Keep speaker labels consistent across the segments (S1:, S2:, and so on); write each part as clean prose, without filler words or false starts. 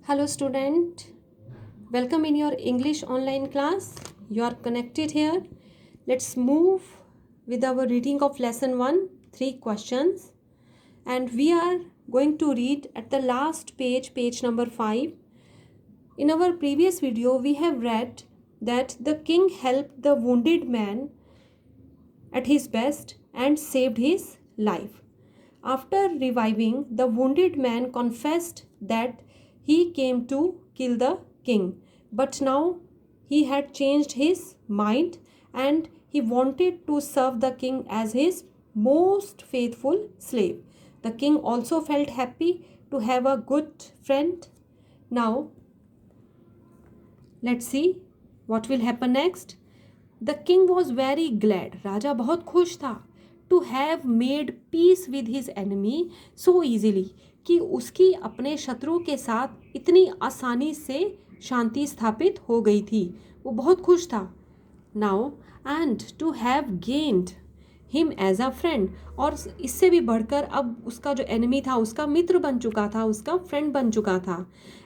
S1: Hello, student. Welcome in your English online class. You are connected here. Let's move with our reading of lesson 1, 3 questions. And we are going to read at the last page, page number 5. In our previous video, we have read that the king helped the wounded man at his best and saved his life. After reviving, the wounded man confessed that he came to kill the king, but now he had changed his mind and he wanted to serve the king as his most faithful slave. The king also felt happy to have a good friend. Now, let's see what will happen next. The king was very glad. राजा बहुत खुश था to have made peace with his enemy so easily कि उसकी अपने शत्रु के साथ इतनी आसानी से शांति स्थापित हो गई थी. वो बहुत खुश था. Now and to have gained him as a friend, और इससे भी बढ़कर अब उसका जो एनिमी था उसका मित्र बन चुका था, उसका फ्रेंड बन चुका था.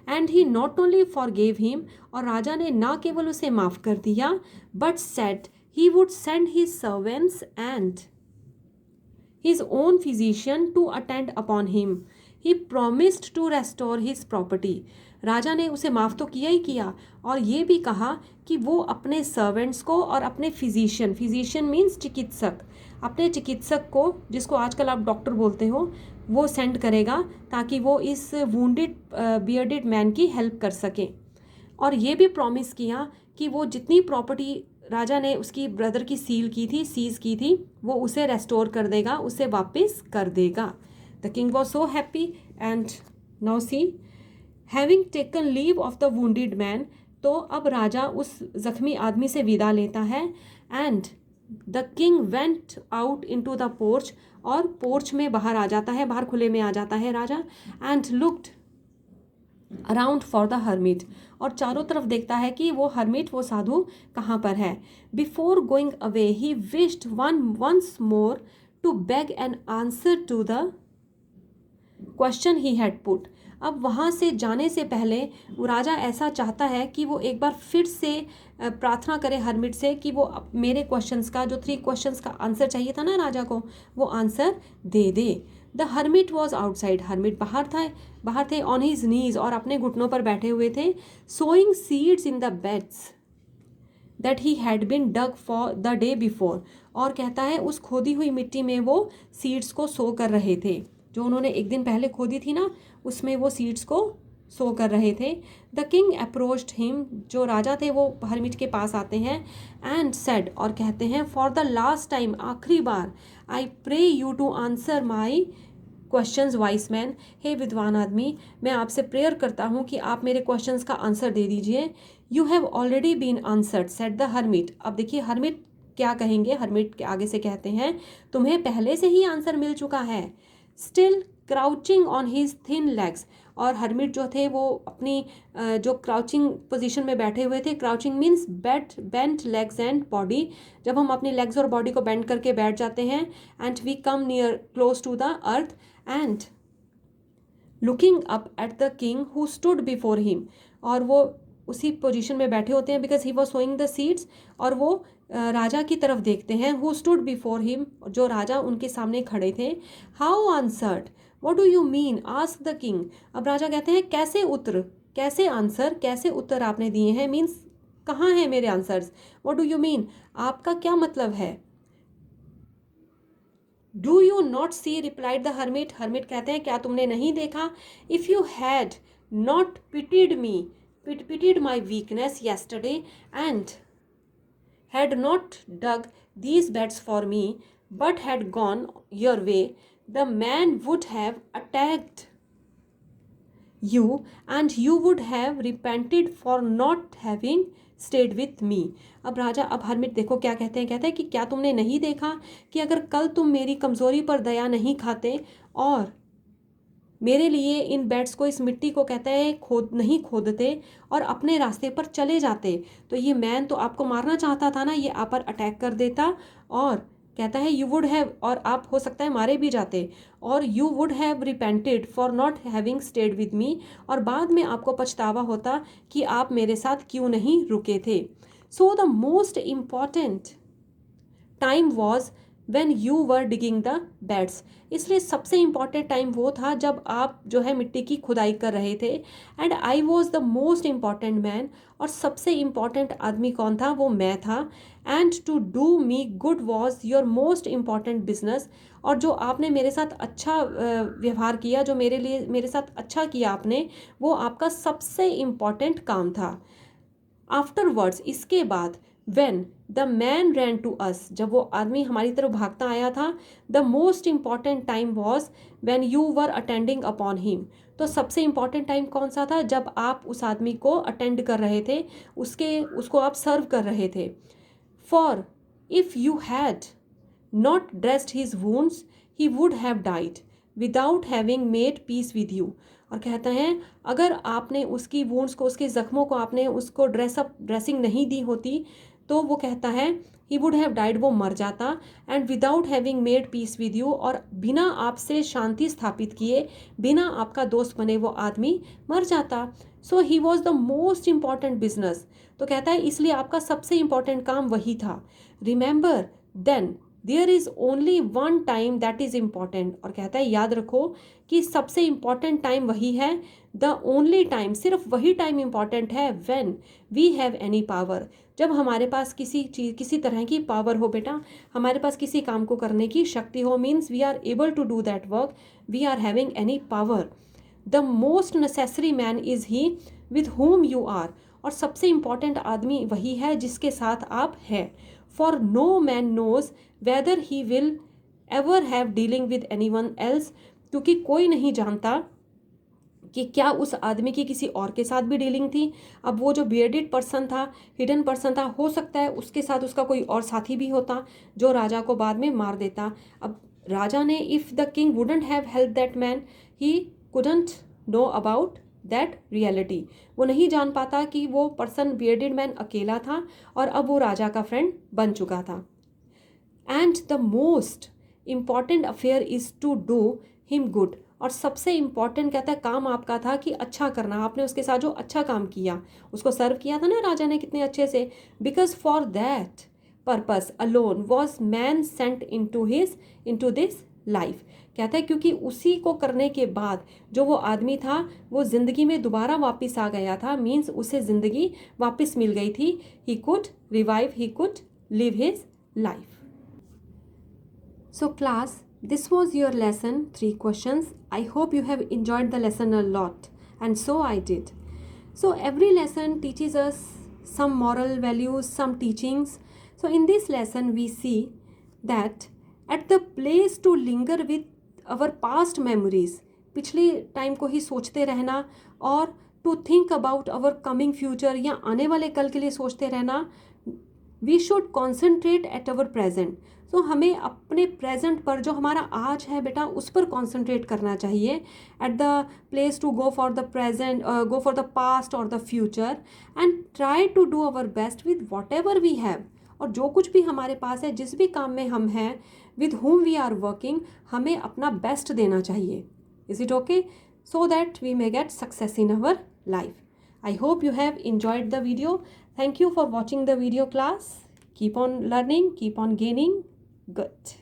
S1: And he not only forgave him, और राजा ने ना केवल उसे माफ़ कर दिया but said he would send his servants and his own physician to attend upon him. He promised to restore his property. राजा ने उसे माफ़ तो किया ही किया और ये भी कहा कि वो अपने सर्वेंट्स को और अपने फिजिशियन मीन्स चिकित्सक, अपने चिकित्सक को, जिसको आजकल आप डॉक्टर बोलते हो, वो सेंड करेगा ताकि वो इस वुंडेड बियर्डेड मैन की हेल्प कर सके. और ये भी प्रॉमिस किया कि वो जितनी प्रॉपर्टी राजा ने उसकी ब्रदर की सीज़ की थी, वो उसे रेस्टोर कर देगा, उसे वापस कर देगा. The king was so happy and now see having taken leave of the wounded man. तो अब राजा उस जख्मी आदमी से विदा लेता है. And the king went out into the porch, और पोर्च में बाहर आ जाता है, बाहर खुले में आ जाता है राजा. And looked around for the hermit, और चारों तरफ देखता है कि वो हर्मिट, वो साधु कहाँ पर है. Before going away he wished once more to beg an answer to the question he had put. अब वहाँ से जाने से पहले वो राजा ऐसा चाहता है कि वो एक बार फिर से प्रार्थना करे हर्मिट से कि वो मेरे क्वेश्चंस का, जो 3 क्वेश्चंस का आंसर चाहिए था ना राजा को, वो answer they they. The hermit was outside. Hermit बाहर थे ऑन हिज नीज, और अपने घुटनों पर बैठे हुए थे. Sowing seeds in the beds that he had been dug for the day before. और कहता है उस खोदी हुई मिट्टी में वो सीड्स को सो कर रहे थे, जो उन्होंने एक दिन पहले खोदी थी ना, उसमें वो सीड्स को सो कर रहे थे. द किंग अप्रोच्ड हिम, जो राजा थे वो हर्मिट के पास आते हैं. एंड सेड, और कहते हैं, फॉर द लास्ट टाइम, आखिरी बार, I pray you to answer my questions wise man. हे विद्वान आदमी, मैं आपसे प्रेयर करता हूँ कि आप मेरे क्वेश्चंस का आंसर दे दीजिए. You have already been answered said the hermit. अब देखिए हर्मिट क्या कहेंगे. हर्मिट के आगे से कहते हैं, तुम्हें पहले से ही आंसर मिल चुका है. Still crouching on his thin legs. और हर्मिट जो थे वो अपनी जो क्राउचिंग पोजीशन में बैठे हुए थे. Crouching means bent legs and body. जब हम अपनी लेग्स और बॉडी को बेंड करके बैठ जाते हैं, and we come near close to the earth, and looking up at the king who stood before him. और वो उसी पोजीशन में बैठे होते हैं because he was sowing the seeds, और वो राजा की तरफ देखते हैं. हु स्टूड बिफोर हिम, जो राजा उनके सामने खड़े थे. How answered, what do you mean, ask the king. अब राजा कहते हैं कैसे उत्तर, कैसे उत्तर आपने दिए हैं, मीन्स कहाँ हैं मेरे answers. What do you mean, आपका क्या मतलब है. Do you not see, replied the hermit. Hermit कहते हैं क्या तुमने नहीं देखा. If you had not pitied my weakness yesterday and had not dug these beds for me but had gone your way, the man would have attacked you and you would have repented for not having stayed with me. अब hermit देखो क्या कहते हैं कि क्या तुमने नहीं देखा कि अगर कल तुम मेरी कमज़ोरी पर दया नहीं खाते और मेरे लिए इन बेड्स को, इस मिट्टी को कहते हैं नहीं खोदते और अपने रास्ते पर चले जाते, तो ये मैन तो आपको मारना चाहता था ना, ये आप पर अटैक कर देता और कहता है यू वुड हैव, और आप हो सकता है मारे भी जाते, और you would have repented for not having stayed with me, और बाद में आपको पछतावा होता कि आप मेरे साथ क्यों नहीं रुके थे। So the most important time was when you were digging the beds, इसलिए सबसे इम्पॉर्टेंट टाइम वो था जब आप जो है मिट्टी की खुदाई कर रहे थे। And I was the most important man, और सबसे इम्पॉर्टेंट आदमी कौन था, वो मैं था। And to do me good was your most important business, और जो आपने मेरे साथ अच्छा व्यवहार किया, जो मेरे साथ अच्छा किया आपने, वो आपका सबसे इम्पॉर्टेंट काम था। आफ्टरवर्ड्स, इसके बाद, when the man ran to us, जब वो आदमी हमारी तरफ भागता आया था, the most important time was when you were attending upon him, तो सबसे इम्पॉर्टेंट टाइम कौन सा था, जब आप उस आदमी को अटेंड कर रहे थे, उसको आप सर्व कर रहे थे। For if you had not dressed his wounds he would have died without having made peace with you, और कहते हैं अगर आपने उसकी वुंड्स को, उसके ज़ख्मों को आपने उसको ड्रेसिंग नहीं दी होती, तो वो कहता है ही वुड हैव डाइड, वो मर जाता। And without having made peace with you, और बिना आपसे शांति स्थापित किए, बिना आपका दोस्त बने वो आदमी मर जाता। So he was the most important business, तो कहता है इसलिए आपका सबसे इम्पॉर्टेंट काम वही था। Remember then there is only one time that is important, और कहता है याद रखो कि सबसे इम्पॉर्टेंट टाइम वही है, द ओनली टाइम, सिर्फ वही टाइम इम्पॉर्टेंट है, when we have any power, जब हमारे पास किसी तरह की पावर हो बेटा, हमारे पास किसी काम को करने की शक्ति हो, means we are able to do that work, we are having any power. The most necessary man is he with whom you are, और सबसे इम्पॉर्टेंट आदमी वही है जिसके साथ आप हैं। For no man knows whether he will ever have dealing with anyone else, क्योंकि कोई नहीं जानता कि क्या उस आदमी की किसी और के साथ भी डीलिंग थी। अब वो जो बियर्डेड पर्सन था, हिडन पर्सन था, हो सकता है उसके साथ उसका कोई और साथी भी होता जो राजा को बाद में मार देता। अब राजा ने, if the king wouldn't have help that man, he couldn't know about that reality, वो नहीं जान पाता कि वो पर्सन बियर्डेड मैन अकेला था और अब वो राजा का फ्रेंड बन चुका था। And the most important affair is to do him good, और सबसे इम्पॉर्टेंट कहता है काम आपका था कि अच्छा करना, आपने उसके साथ जो अच्छा काम किया, उसको सर्व किया था ना राजा ने कितने अच्छे से। Because for that purpose alone was man sent into this life, कहता है क्योंकि उसी को करने के बाद जो वो आदमी था वो ज़िंदगी में दोबारा वापस आ गया था, मीन्स उसे ज़िंदगी वापस मिल गई थी। He could revive, he could live his life. So class, this was your lesson, 3 questions. I hope you have enjoyed the lesson a lot, and so I did. So every lesson teaches us some moral values, some teachings. So in this lesson we see that at the place to linger with our past memories, पिछले time को ही सोचते रहना, और to think about our coming future, या आने वाले कल के लिए सोचते रहना, we should concentrate at our present. So हमें अपने प्रेजेंट पर, जो हमारा आज है बेटा, उस पर कॉन्सेंट्रेट करना चाहिए। At the place to go for the present, go for the past और the future, and try to do our best with whatever we have, और जो कुछ भी हमारे पास है, जिस भी काम में हम हैं, with whom we are working, हमें अपना बेस्ट देना चाहिए। Is it okay? So that we may get success in our life. I hope you have enjoyed the video. Thank you for watching the video class. Keep on learning, keep on gaining. Good.